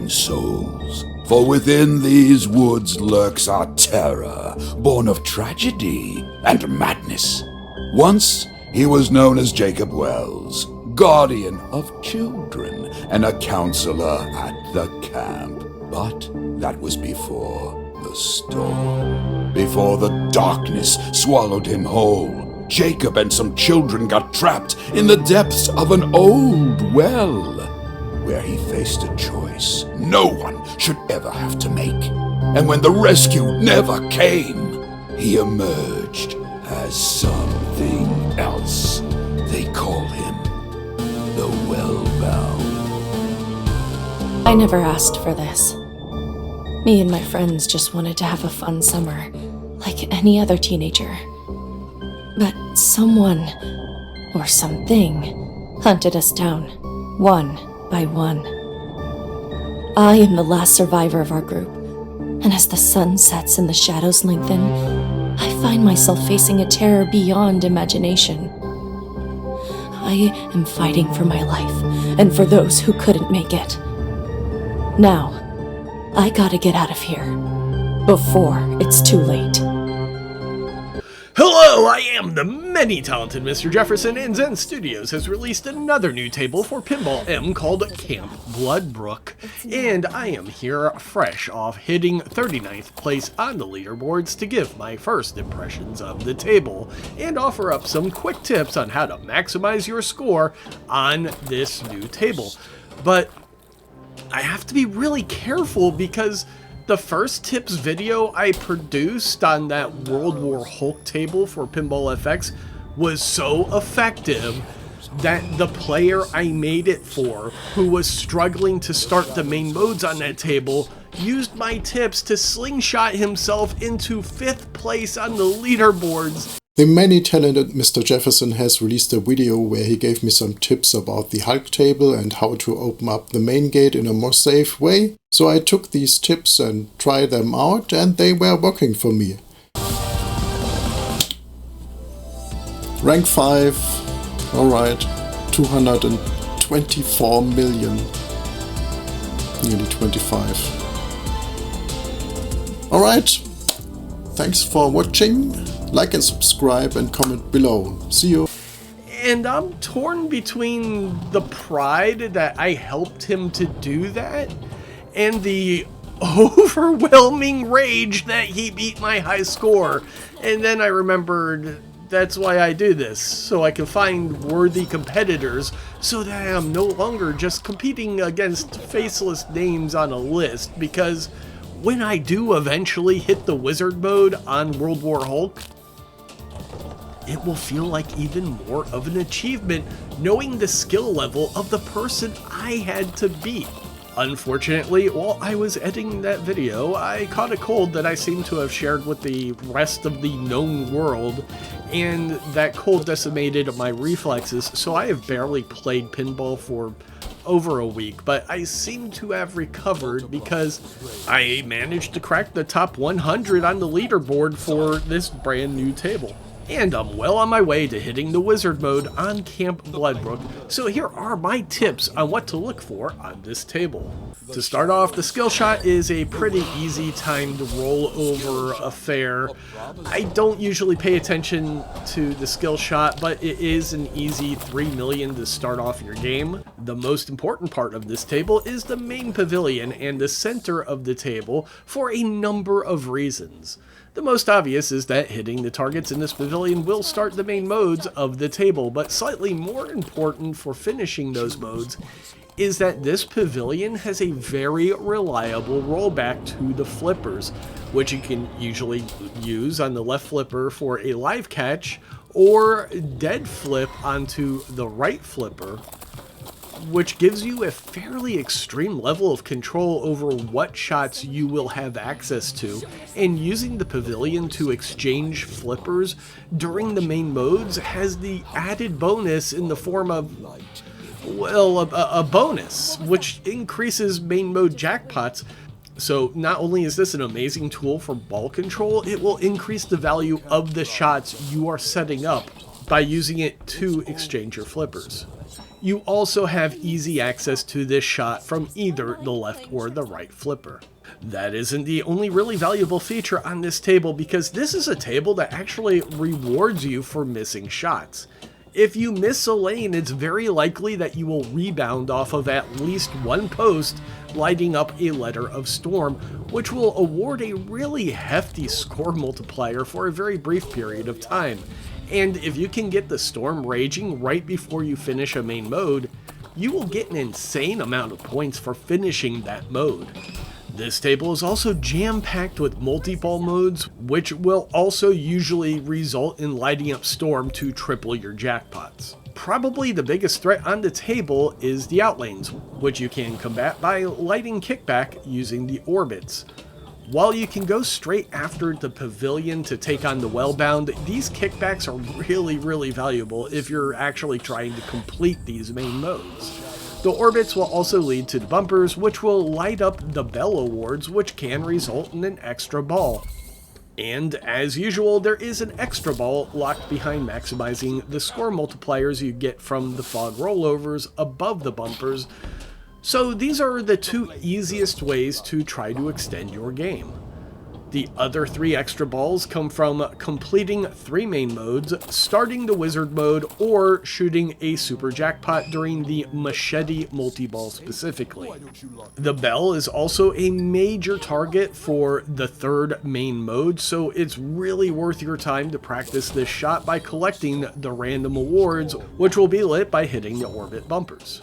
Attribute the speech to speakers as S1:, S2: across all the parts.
S1: unclean souls. For within these woods lurks our terror, born of tragedy and madness. Once he was known as Jacob Wells, guardian of children and a counselor at the camp. But that was before the storm. Before the darkness swallowed him whole, Jacob and some children got trapped in the depths of an old well, where he faced a choice no one should ever have to make. And when the rescue never came, he emerged as something else. They call him the Wellbound.
S2: I never asked for this. Me and my friends just wanted to have a fun summer, like any other teenager. But someone, or something, hunted us down, one by one. I am the last survivor of our group, and as the sun sets and the shadows lengthen, I find myself facing a terror beyond imagination. I am fighting for my life, and for those who couldn't make it. Now, I gotta get out of here, before it's too late.
S3: Hello, I am the many-talented Mr. Jefferson, and Zen Studios has released another new table for Pinball M called Camp BloodBrook, and I am here fresh off hitting 39th place on the leaderboards to give my first impressions of the table, and offer up some quick tips on how to maximize your score on this new table. But I have to be really careful because the first tips video I produced on that World War Hulk table for Pinball FX was so effective that the player I made it for, who was struggling to start the main modes on that table, used my tips to slingshot himself into 5th place on the leaderboards.
S4: The many talented Mr. Jefferson has released a video where he gave me some tips about the Hulk table and how to open up the main gate in a more safe way. So I took these tips and tried them out, and they were working for me. Rank 5, alright, 224 million, nearly 25. Alright, thanks for watching. Like and subscribe and comment below. See you.
S3: And I'm torn between the pride that I helped him to do that and the overwhelming rage that he beat my high score. And then I remembered that's why I do this, so I can find worthy competitors so that I'm no longer just competing against faceless names on a list, because when I do eventually hit the wizard mode on World War Hulk, it will feel like even more of an achievement knowing the skill level of the person I had to beat. Unfortunately, while I was editing that video, I caught a cold that I seem to have shared with the rest of the known world, and that cold decimated my reflexes, so I have barely played pinball for over a week, but I seem to have recovered because I managed to crack the top 100 on the leaderboard for this brand new table. And I'm well on my way to hitting the wizard mode on Camp BloodBrook, so here are my tips on what to look for on this table. To start off, the skill shot is a pretty easy timed rollover affair. I don't usually pay attention to the skill shot, but it is an easy 3 million to start off your game. The most important part of this table is the main pavilion and the center of the table for a number of reasons. The most obvious is that hitting the targets in this pavilion will start the main modes of the table, but slightly more important for finishing those modes is that this pavilion has a very reliable rollback to the flippers, which you can usually use on the left flipper for a live catch, or dead flip onto the right flipper, which gives you a fairly extreme level of control over what shots you will have access to, and using the pavilion to exchange flippers during the main modes has the added bonus in the form of, well, a bonus, which increases main mode jackpots. So not only is this an amazing tool for ball control, it will increase the value of the shots you are setting up by using it to exchange your flippers. You also have easy access to this shot from either the left or the right flipper. That isn't the only really valuable feature on this table, because this is a table that actually rewards you for missing shots. If you miss a lane, it's very likely that you will rebound off of at least one post, lighting up a Letter of Storm, which will award a really hefty score multiplier for a very brief period of time. And if you can get the storm raging right before you finish a main mode, you will get an insane amount of points for finishing that mode. This table is also jam-packed with multi-ball modes, which will also usually result in lighting up Storm to triple your jackpots. Probably the biggest threat on the table is the outlanes, which you can combat by lighting kickback using the orbits. While you can go straight after the pavilion to take on the Wellbound, these kickbacks are really valuable if you're actually trying to complete these main modes. The orbits will also lead to the bumpers, which will light up the Bell Awards, which can result in an extra ball. And as usual, there is an extra ball locked behind maximizing the score multipliers you get from the fog rollovers above the bumpers. So these are the two easiest ways to try to extend your game. The other 3 extra balls come from completing 3 main modes, starting the wizard mode, or shooting a super jackpot during the machete multi-ball specifically. The bell is also a major target for the 3rd main mode, so it's really worth your time to practice this shot by collecting the random awards, which will be lit by hitting the orbit bumpers.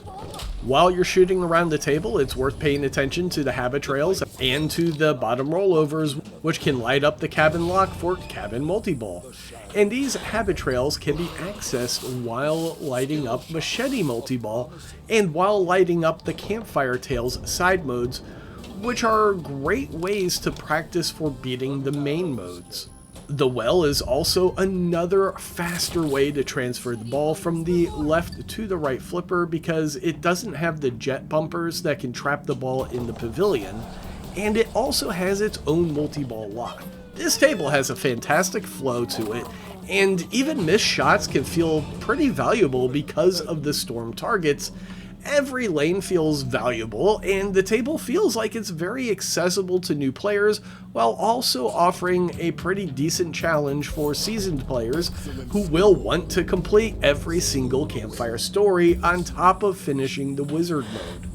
S3: While you're shooting around the table, it's worth paying attention to the habit trails and to the bottom rollovers, which can light up the cabin lock for cabin multi-ball. And these habit trails can be accessed while lighting up machete multi-ball and while lighting up the campfire tails side modes, which are great ways to practice for beating the main modes. The well is also another faster way to transfer the ball from the left to the right flipper, because it doesn't have the jet bumpers that can trap the ball in the pavilion, and it also has its own multi-ball lock. This table has a fantastic flow to it, and even missed shots can feel pretty valuable because of the storm targets. Every lane feels valuable, and the table feels like it's very accessible to new players, while also offering a pretty decent challenge for seasoned players who will want to complete every single campfire story on top of finishing the wizard mode.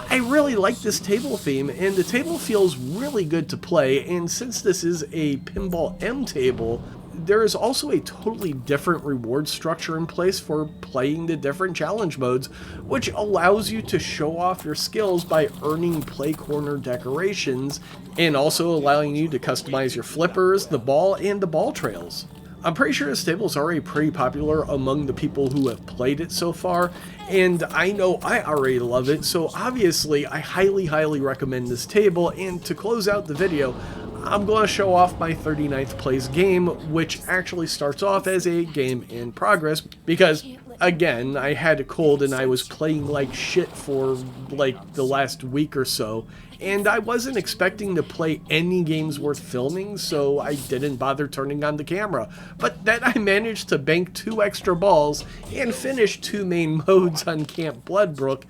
S3: I really like this table theme, and the table feels really good to play, and since this is a Pinball M table, there is also a totally different reward structure in place for playing the different challenge modes, which allows you to show off your skills by earning play corner decorations, and also allowing you to customize your flippers, the ball, and the ball trails. I'm pretty sure this table is already pretty popular among the people who have played it so far, and I know I already love it, so obviously I highly recommend this table. And to close out the video, I'm going to show off my 39th place game, which actually starts off as a game in progress, because again, I had a cold and I was playing like shit for like the last week or so, and I wasn't expecting to play any games worth filming, so I didn't bother turning on the camera. But then I managed to bank 2 extra balls and finish 2 main modes on Camp BloodBrook.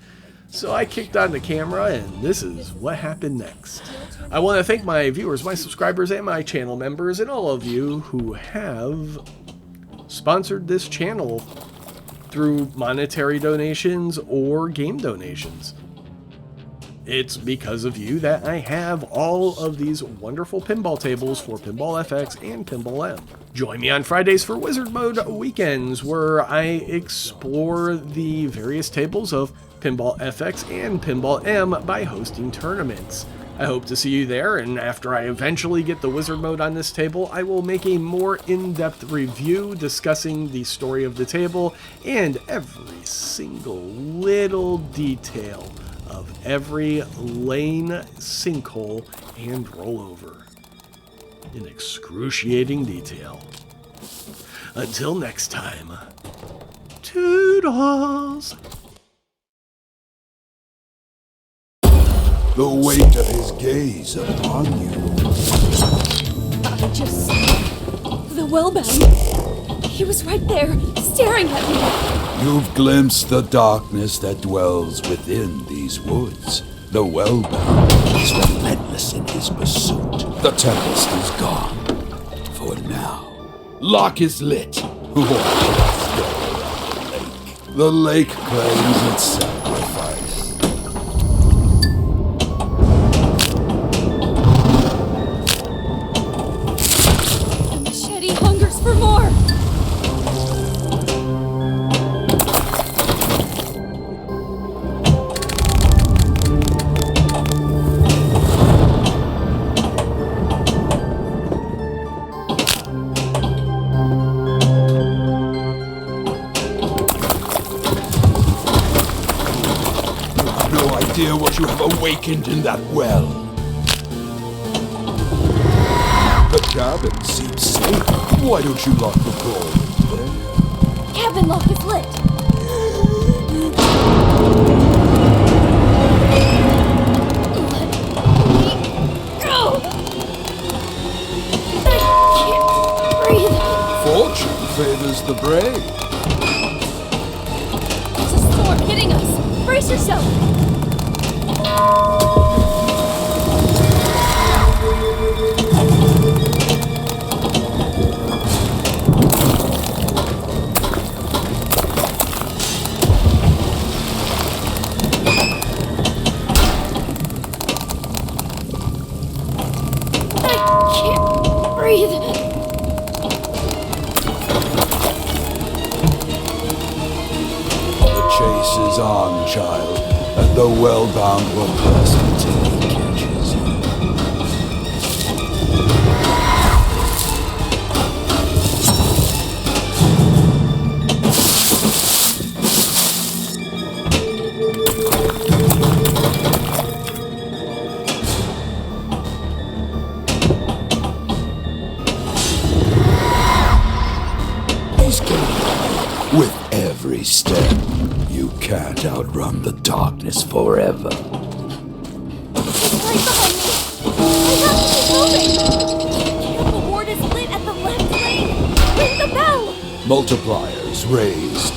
S3: So I kicked on the camera, and this is what happened next. I want to thank my viewers, my subscribers, and my channel members, and all of you who have sponsored this channel through monetary donations or game donations. It's because of you that I have all of these wonderful pinball tables for Pinball FX and Pinball M. Join me on Fridays for Wizard Mode Weekends, where I explore the various tables of Pinball FX and Pinball M by hosting tournaments. I hope to see you there, and after I eventually get the wizard mode on this table, I will make a more in-depth review discussing the story of the table and every single little detail of every lane, sinkhole, and rollover in excruciating detail. Until next time, toodles!
S1: The weight of his gaze upon you.
S2: Just the Wellbound. He was right there, staring at me.
S1: You've glimpsed the darkness that dwells within these woods. The well-bound is relentless in his pursuit. The tempest is gone. For now. Lock is lit. Watch us go around the lake. The lake claims its sacrifice.
S2: The machete hungers for more.
S1: What you have awakened in that well. The cabin seems safe. Why don't you lock the door?
S2: Cabin lock is lit. Let me go. I can't breathe.
S1: Fortune favors the brave.
S2: There's a storm hitting us. Brace yourself.
S1: The chase is on, child, and the well-bound will press until he catches you. He's gaining. With every step, you can't outrun the darkness forever.
S2: It's right behind me. I have to keep moving. The ward is lit at the left lane. Ring the bell.
S1: Multipliers raised.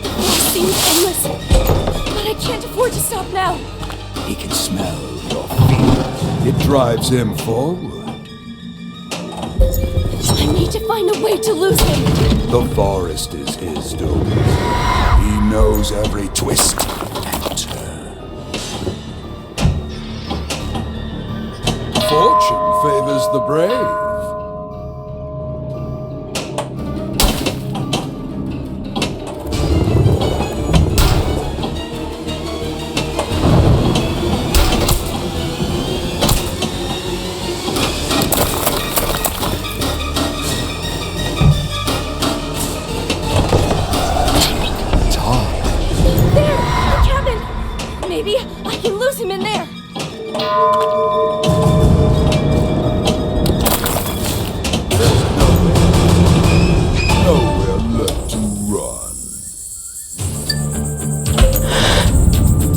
S2: It seems endless, but I can't afford to stop now.
S1: He can smell your fear. It drives him forward.
S2: I need to find a way to lose him.
S1: The forest is his doom. He knows every twist and turn. Fortune favors the brave.
S2: Maybe I can lose him in there.
S1: There's nowhere left to run.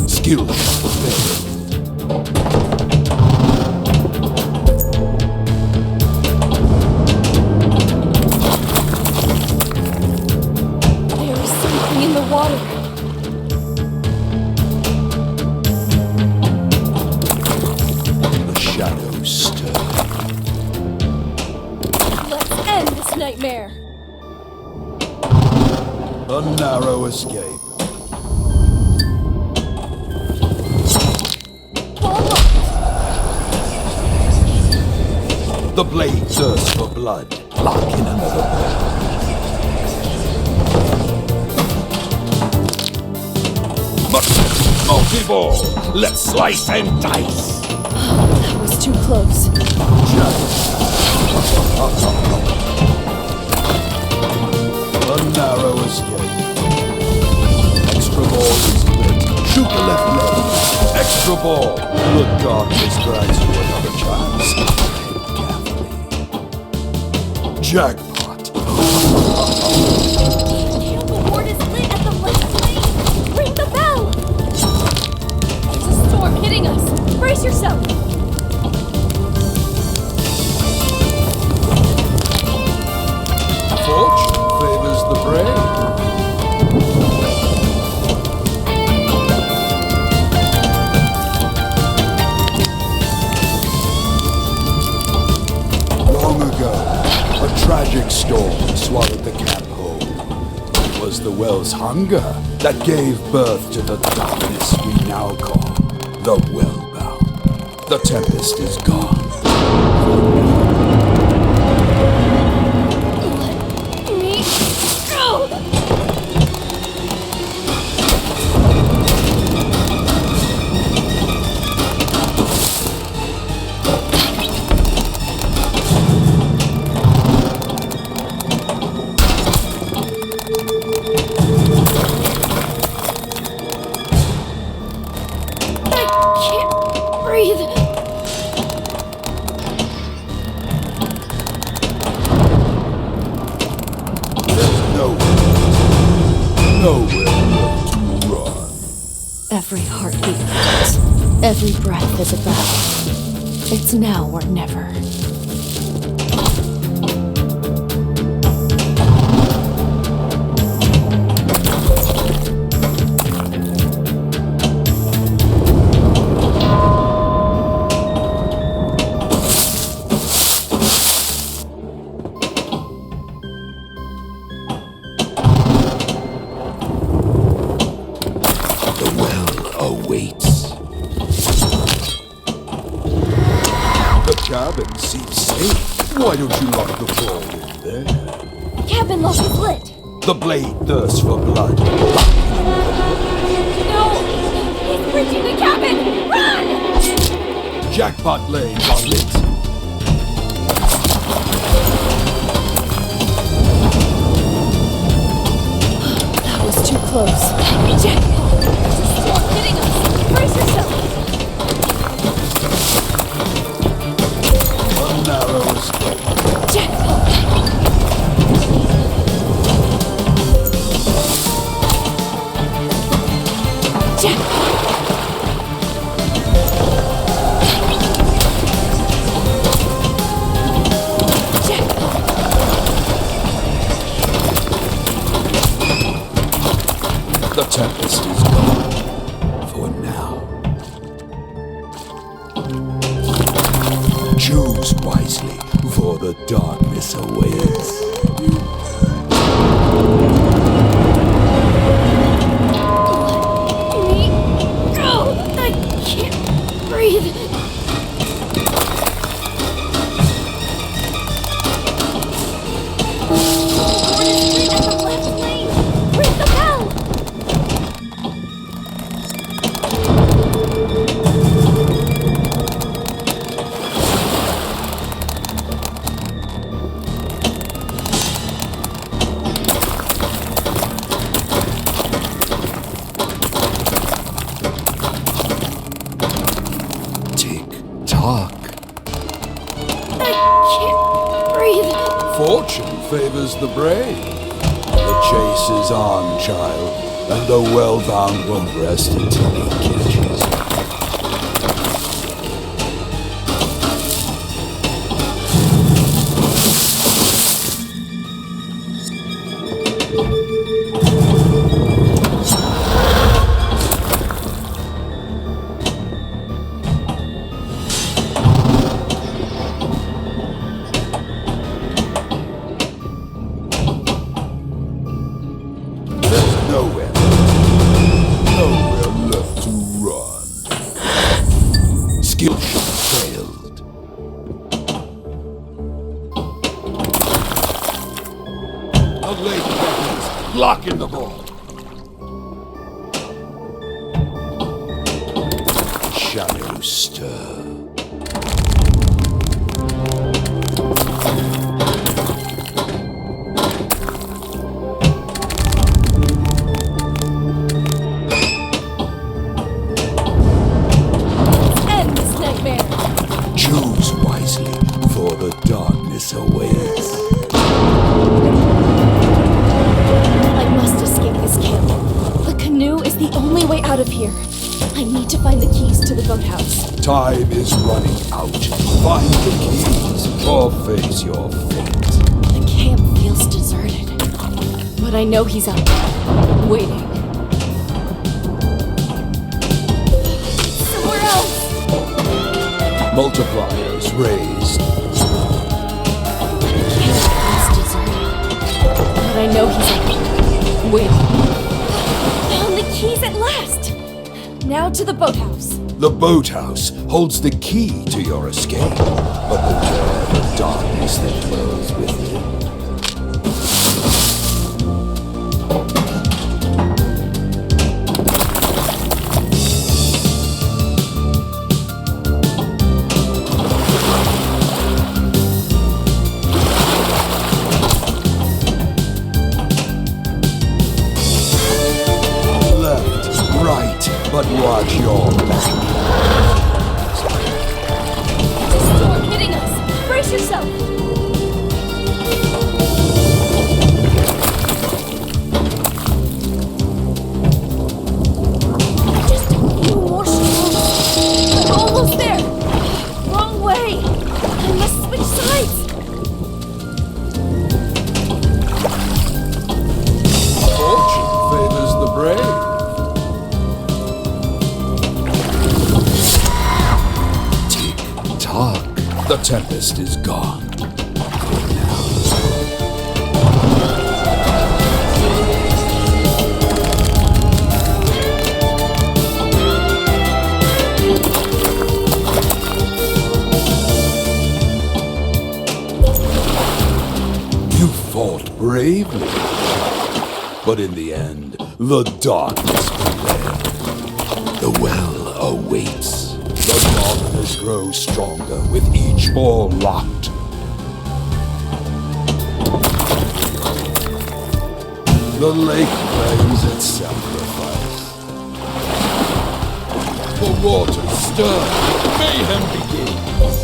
S1: Skill failed.
S2: There is something in the water.
S1: Shadows stir.
S2: Let's end this nightmare.
S1: A narrow escape. The blade thirsts for blood. Lock in another ball. Multi-ball. Let's slice and dice.
S2: That was too close.
S1: A narrow escape. Extra ball is lit. Shoot the left leg. Extra ball. The darkness grants you another chance. Carefully. Jackpot.
S2: The ward is lit at the left lane. Ring the bell. There's a storm hitting us. Brace yourself.
S1: the well's hunger that gave birth to the darkness we now call the Wellbound. The tempest is gone.
S2: Let me go! Every heartbeat counts. Every breath is a battle. It's now or never.
S1: Awaits. The cabin seems safe. Why don't you lock the door in there?
S2: Cabin lock is lit.
S1: The blade thirsts for blood.
S2: No! He's breaching the cabin! Run!
S1: Jackpot lanes are lit.
S2: That was too close. Jackpot! Storm hitting us! Brace yourself!
S1: A narrow escape.
S2: Jackpot! Jackpot!
S1: The tempest is gone. For now. Choose wisely, for the darkness awaits.
S2: Let me go! I can't breathe.
S1: Fortune favors the brave. The chase is on, child, and the well-bound won't rest until he catches. Nowhere left to run. Skill shot failed. The late beckons, blocking the ball. Shadows stir. Choose wisely, for the darkness awaits.
S2: I must escape this camp. The canoe is the only way out of here. I need to find the keys to the boathouse.
S1: Time is running out. Find the keys, or face your fate.
S2: The camp feels deserted. But I know he's out there, waiting. Somewhere else!
S1: Multipliers raised.
S2: The camp feels deserted. But I know he's out there, Wait. Found the keys at last! Now to the boathouse.
S1: The boathouse holds the key to your escape, but beware the darkness that dwells within. But watch your back.
S2: Storm hitting us! Brace yourself! Just a few more strokes. I'm almost there! Wrong way! I must switch sides!
S1: Fortune favors the brave. The tempest is gone. You fought bravely, but in the end, the darkness prevailed. The well awaits. The darkness grows stronger with each ball locked. The lake claims its sacrifice. The waters stir. Mayhem begins.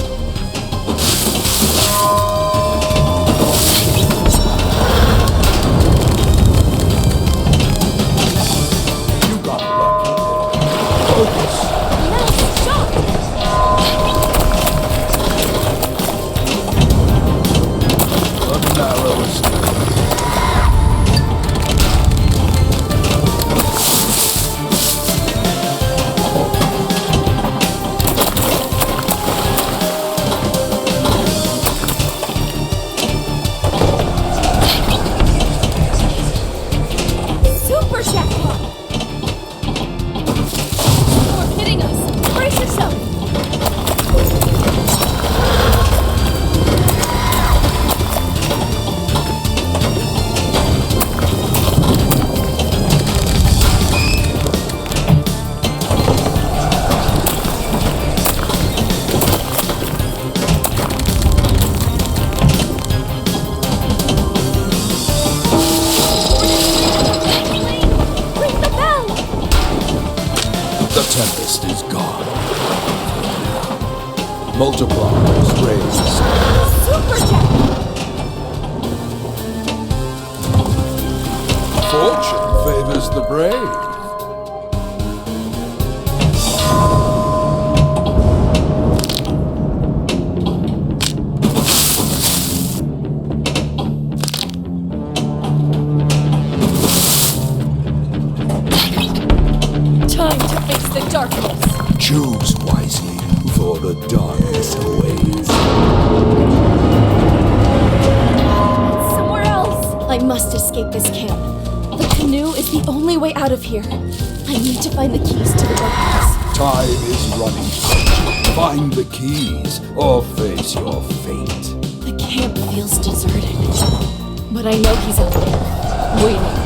S1: You got lucky. Focus. Tempest is gone. Multipliers raised.
S2: Superjet!
S1: Fortune favors the brave.
S2: Time to face the darkness.
S1: Choose wisely, for the darkness awaits.
S2: Somewhere else. I must escape this camp. The canoe is the only way out of here. I need to find the keys to the boathouse.
S1: Time is running out. Find the keys, or face your fate.
S2: The camp feels deserted. But I know he's out there, waiting.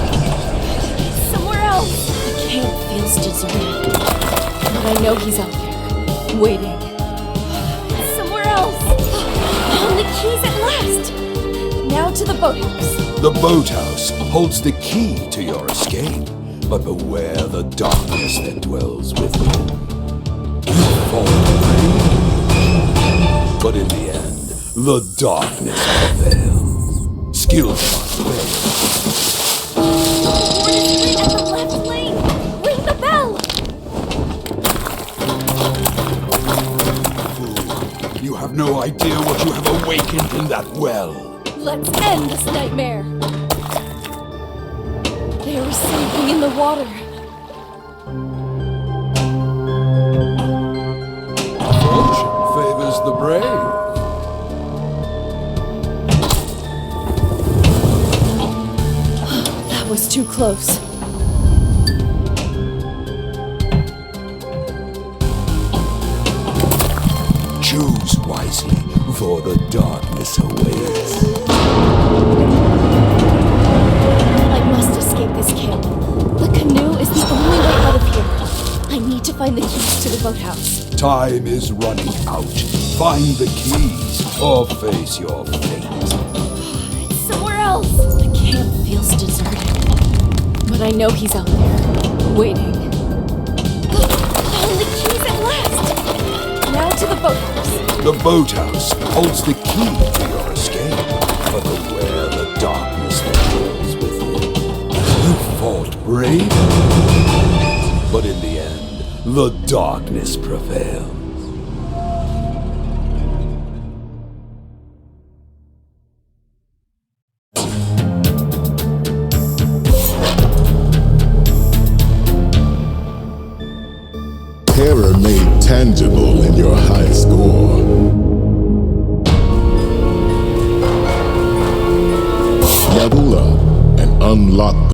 S2: Somewhere else. The camp feels deserted. But I know he's out there, waiting. Somewhere else. Found the keys at last. Now to the boathouse.
S1: The boathouse holds the key to your escape, but beware the darkness that dwells within. You fall brave, but in the end, the darkness prevails. Skill shot fails.
S2: Board is free at the left lane. Ring the bell.
S1: Fool, you have no idea what you have awakened in that well.
S2: Let's end this nightmare. They are sinking in the water.
S1: Fortune favors the brave.
S2: That was too close. close.
S1: Choose wisely, for the darkness awaits.
S2: I must escape this camp. The canoe is the only way out of here. I need to find the keys to the boathouse.
S1: Time is running out. Find the keys or face your fate.
S2: It's somewhere else. The camp feels deserted. But I know he's out there, waiting. Found the keys at last! Now to the boathouse.
S1: The boathouse holds the key to your escape, but beware the darkness that dwells within. You fought brave, but in the end, the darkness prevails.
S5: Terror made tangible in your high score. Level up and unlock